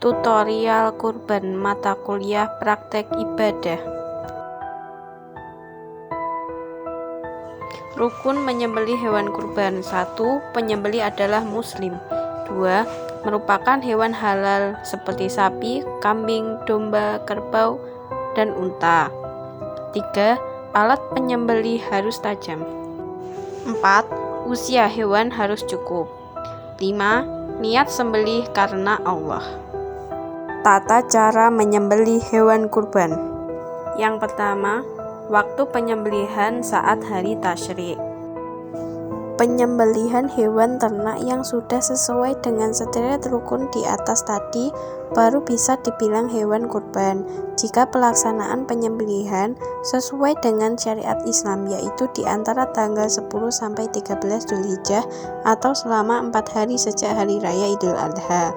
Tutorial kurban mata kuliah praktek ibadah. Rukun menyembelih hewan kurban. 1. Penyembelih adalah muslim. 2. Merupakan hewan halal seperti sapi, kambing, domba, kerbau, dan unta. 3. Alat penyembelih harus tajam. 4. Usia hewan harus cukup. 5. Niat sembelih karena Allah. Tata cara menyembelih hewan kurban. Yang pertama, waktu penyembelihan saat hari tasyrik. Penyembelihan hewan ternak yang sudah sesuai dengan sederet rukun di atas tadi baru bisa dibilang hewan kurban. Jika pelaksanaan penyembelihan sesuai dengan syariat Islam, yaitu di antara tanggal 10 sampai 13 Dzulhijjah atau selama 4 hari sejak hari raya Idul Adha.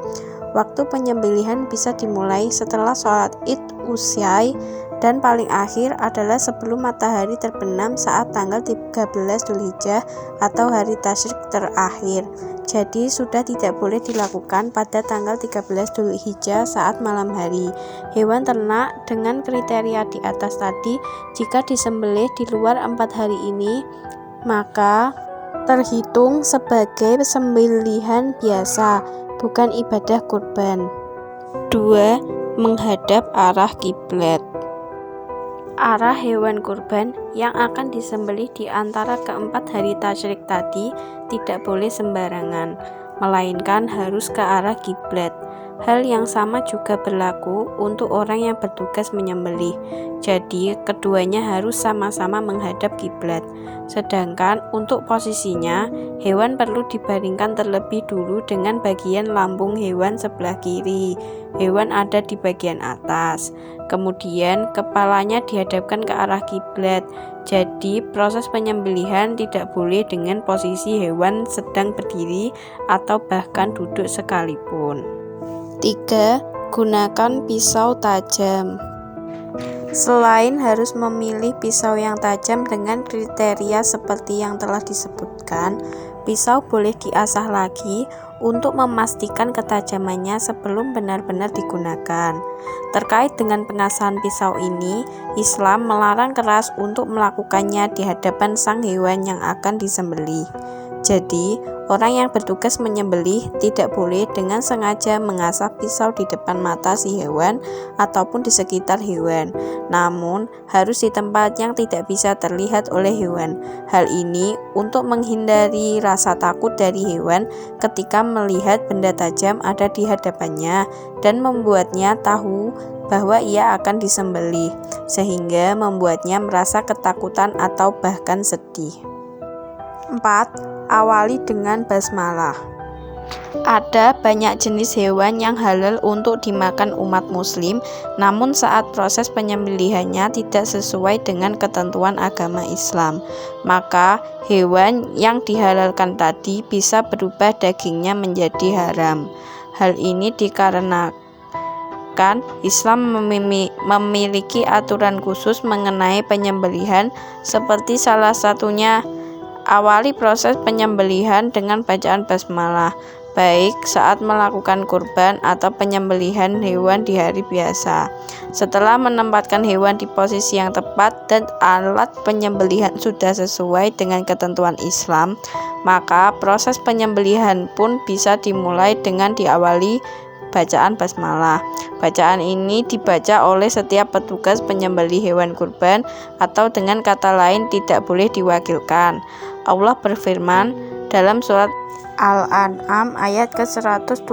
Waktu penyembelihan bisa dimulai setelah sholat Id usai dan paling akhir adalah sebelum matahari terbenam saat tanggal 13 Dzulhijjah atau hari tasyrik terakhir. Jadi sudah tidak boleh dilakukan pada tanggal 13 Dzulhijjah saat malam hari. Hewan ternak dengan kriteria di atas tadi jika disembelih di luar 4 hari ini maka terhitung sebagai sembelihan biasa, bukan ibadah kurban. 2. Menghadap arah kiblat. Arah hewan kurban yang akan disembelih di antara keempat hari tasyrik tadi tidak boleh sembarangan, melainkan harus ke arah kiblat. Hal yang sama juga berlaku untuk orang yang bertugas menyembelih. Jadi, keduanya harus sama-sama menghadap kiblat. Sedangkan untuk posisinya, hewan perlu dibaringkan terlebih dulu dengan bagian lambung hewan sebelah kiri. Hewan ada di bagian atas. Kemudian kepalanya dihadapkan ke arah kiblat. Jadi proses penyembelihan tidak boleh dengan posisi hewan sedang berdiri atau bahkan duduk sekalipun. 3. Gunakan pisau tajam. Selain harus memilih pisau yang tajam dengan kriteria seperti yang telah disebutkan, pisau boleh diasah lagi untuk memastikan ketajamannya sebelum benar-benar digunakan. Terkait dengan pengasahan pisau ini, Islam melarang keras untuk melakukannya di hadapan sang hewan yang akan disembelih. Jadi, orang yang bertugas menyembelih tidak boleh dengan sengaja mengasah pisau di depan mata si hewan ataupun di sekitar hewan, namun harus di tempat yang tidak bisa terlihat oleh hewan. Hal ini untuk menghindari rasa takut dari hewan ketika melihat benda tajam ada di hadapannya dan membuatnya tahu bahwa ia akan disembelih, sehingga membuatnya merasa ketakutan atau bahkan sedih. 4. Awali dengan basmalah. Ada banyak jenis hewan yang halal untuk dimakan umat muslim, namun saat proses penyembelihannya tidak sesuai dengan ketentuan agama Islam, maka hewan yang dihalalkan tadi bisa berubah dagingnya menjadi haram. Hal ini dikarenakan Islam memiliki aturan khusus mengenai penyembelihan, seperti salah satunya awali proses penyembelihan dengan bacaan basmalah, baik saat melakukan kurban atau penyembelihan hewan di hari biasa. Setelah menempatkan hewan di posisi yang tepat dan alat penyembelihan sudah sesuai dengan ketentuan Islam, maka proses penyembelihan pun bisa dimulai dengan diawali bacaan basmalah. Bacaan ini dibaca oleh setiap petugas penyembelih hewan kurban, atau dengan kata lain tidak boleh diwakilkan. Allah berfirman dalam surat Al-An'am ayat ke-121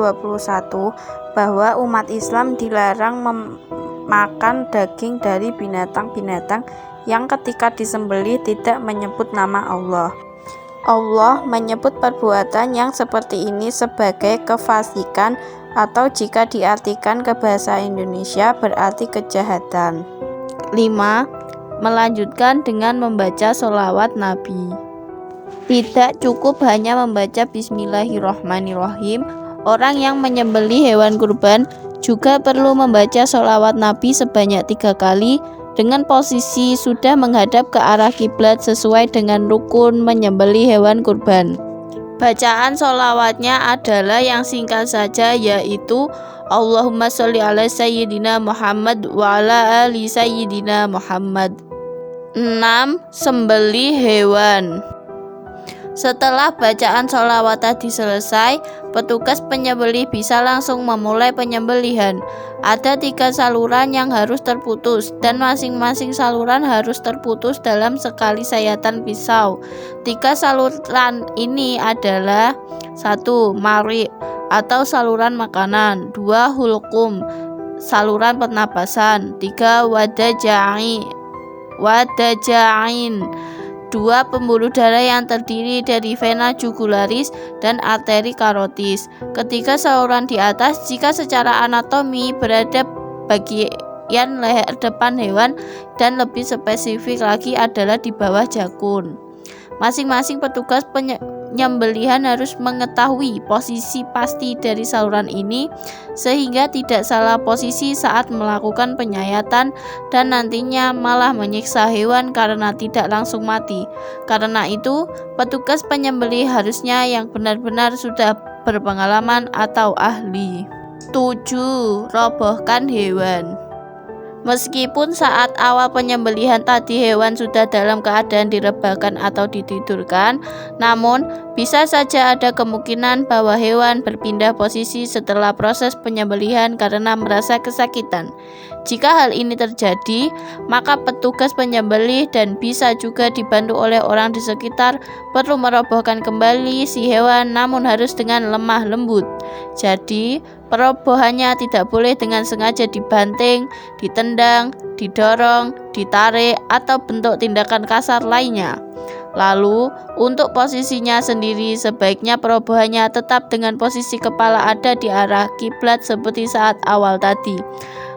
bahwa umat Islam dilarang memakan daging dari binatang-binatang yang ketika disembelih tidak menyebut nama Allah. Allah menyebut perbuatan yang seperti ini sebagai kefasikan, atau jika diartikan ke bahasa Indonesia berarti kejahatan. 5. Melanjutkan dengan membaca sholawat Nabi. Tidak cukup hanya membaca Bismillahirrahmanirrahim. Orang yang menyembelih hewan kurban juga perlu membaca sholawat Nabi sebanyak 3 kali dengan posisi sudah menghadap ke arah kiblat sesuai dengan rukun menyembelih hewan kurban. Bacaan sholawatnya adalah yang singkat saja, yaitu Allahumma sholli ala sayyidina Muhammad wa ala ali sayyidina Muhammad. 6. Sembelih hewan. Setelah bacaan sholawat tadi selesai, petugas penyembelih bisa langsung memulai penyembelihan. Ada 3 saluran yang harus terputus, dan masing-masing saluran harus terputus dalam sekali sayatan pisau. 3 saluran ini adalah: 1. Mari atau saluran makanan, 2. Hulqum, saluran pernapasan, 3. Wadajain, 2. Pembuluh darah yang terdiri dari vena jugularis dan arteri karotis. Ketiga saluran di atas jika secara anatomi berada bagian leher depan hewan, dan lebih spesifik lagi adalah di bawah jakun. Masing-masing petugas penyembelihan harus mengetahui posisi pasti dari saluran ini sehingga tidak salah posisi saat melakukan penyayatan dan nantinya malah menyiksa hewan karena tidak langsung mati. Karena itu, petugas penyembelih harusnya yang benar-benar sudah berpengalaman atau ahli. 7. Robohkan hewan. Meskipun saat awal penyembelihan tadi hewan sudah dalam keadaan direbahkan atau ditidurkan, namun bisa saja ada kemungkinan bahwa hewan berpindah posisi setelah proses penyembelihan karena merasa kesakitan. Jika hal ini terjadi, maka petugas penyembelih dan bisa juga dibantu oleh orang di sekitar perlu merobohkan kembali si hewan, namun harus dengan lemah lembut. Jadi, perobohannya tidak boleh dengan sengaja dibanting, ditendang, didorong, ditarik, atau bentuk tindakan kasar lainnya. Lalu, untuk posisinya sendiri, sebaiknya perobohannya tetap dengan posisi kepala ada di arah kiblat seperti saat awal tadi.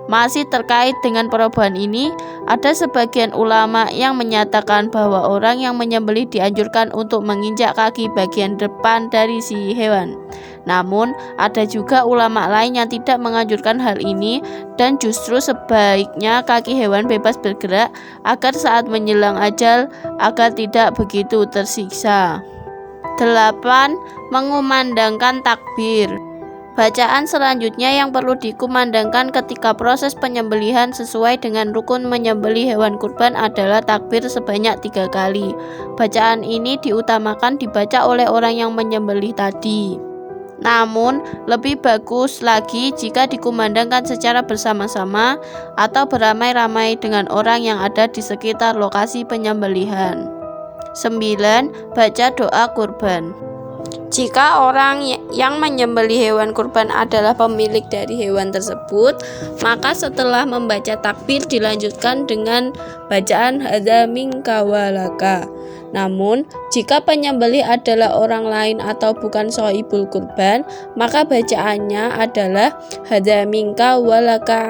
Masih terkait dengan perobohan ini, ada sebagian ulama yang menyatakan bahwa orang yang menyembelih dianjurkan untuk menginjak kaki bagian depan dari si hewan. Namun, ada juga ulama lain yang tidak menganjurkan hal ini dan justru sebaiknya kaki hewan bebas bergerak agar saat menjelang ajal agar tidak begitu tersiksa. 8. Mengumandangkan takbir. Bacaan selanjutnya yang perlu dikumandangkan ketika proses penyembelihan sesuai dengan rukun menyembelih hewan kurban adalah takbir sebanyak 3 kali. Bacaan ini diutamakan dibaca oleh orang yang menyembelih tadi. Namun, lebih bagus lagi jika dikumandangkan secara bersama-sama atau beramai-ramai dengan orang yang ada di sekitar lokasi penyembelihan. 9. Baca doa kurban. Jika orang yang menyembelih hewan kurban adalah pemilik dari hewan tersebut, maka setelah membaca takbir dilanjutkan dengan bacaan hadza minka walaka. Namun, jika penyembelih adalah orang lain atau bukan shahibul kurban, maka bacaannya adalah hadza minka walaka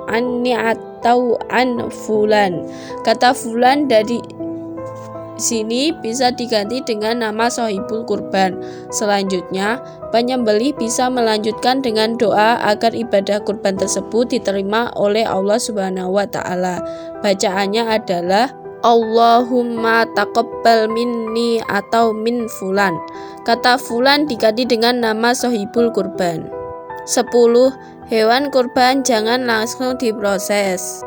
anni atau an fulan. Kata fulan dari sini bisa diganti dengan nama shahibul kurban. Selanjutnya, penyembelih bisa melanjutkan dengan doa agar ibadah kurban tersebut diterima oleh Allah Subhanahu wa taala. Bacaannya adalah Allahumma taqabbal minni atau min fulan. Kata fulan diganti dengan nama shahibul kurban. 10. Hewan kurban jangan langsung diproses.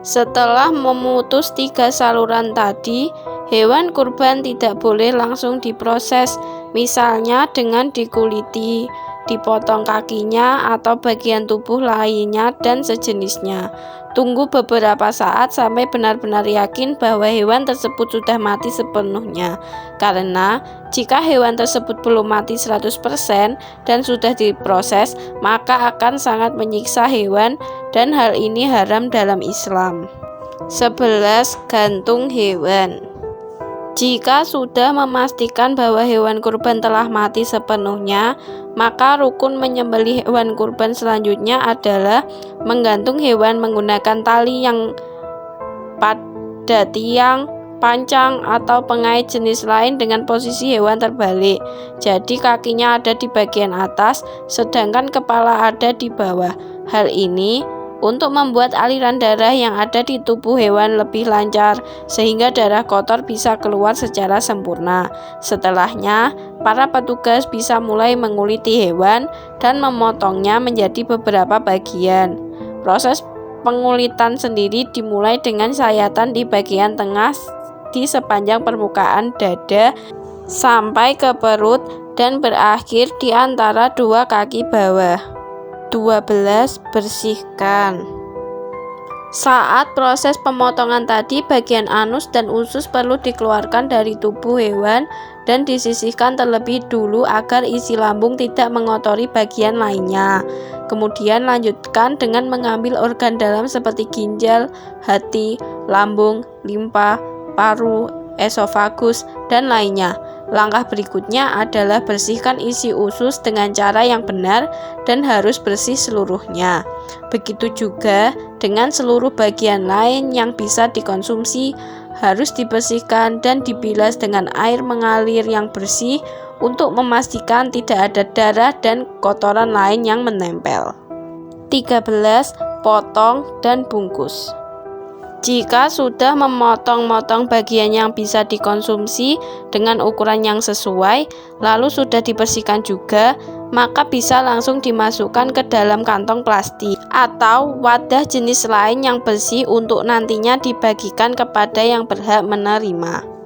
Setelah memutus 3 saluran tadi, hewan kurban tidak boleh langsung diproses, misalnya dengan dikuliti, dipotong kakinya atau bagian tubuh lainnya dan sejenisnya. Tunggu beberapa saat sampai benar-benar yakin bahwa hewan tersebut sudah mati sepenuhnya. Karena jika hewan tersebut belum mati 100% dan sudah diproses, maka akan sangat menyiksa hewan dan hal ini haram dalam Islam. 11. Gantung hewan. Jika sudah memastikan bahwa hewan kurban telah mati sepenuhnya, maka rukun menyembelih hewan kurban selanjutnya adalah menggantung hewan menggunakan tali yang pada tiang, pancang, atau pengait jenis lain dengan posisi hewan terbalik. Jadi kakinya ada di bagian atas, sedangkan kepala ada di bawah. Hal ini untuk membuat aliran darah yang ada di tubuh hewan lebih lancar, sehingga darah kotor bisa keluar secara sempurna. Setelahnya, para petugas bisa mulai menguliti hewan dan memotongnya menjadi beberapa bagian. Proses pengulitan sendiri dimulai dengan sayatan di bagian tengah di sepanjang permukaan dada sampai ke perut dan berakhir di antara dua kaki bawah. 12. Bersihkan. Saat proses pemotongan tadi, bagian anus dan usus perlu dikeluarkan dari tubuh hewan dan disisihkan terlebih dulu agar isi lambung tidak mengotori bagian lainnya. Kemudian lanjutkan dengan mengambil organ dalam seperti ginjal, hati, lambung, limpa, paru, esofagus, dan lainnya. Langkah berikutnya adalah bersihkan isi usus dengan cara yang benar dan harus bersih seluruhnya. Begitu juga dengan seluruh bagian lain yang bisa dikonsumsi harus dibersihkan dan dibilas dengan air mengalir yang bersih untuk memastikan tidak ada darah dan kotoran lain yang menempel. 13. Potong dan bungkus. Jika sudah memotong-motong bagian yang bisa dikonsumsi dengan ukuran yang sesuai, lalu sudah dibersihkan juga, maka bisa langsung dimasukkan ke dalam kantong plastik atau wadah jenis lain yang bersih untuk nantinya dibagikan kepada yang berhak menerima.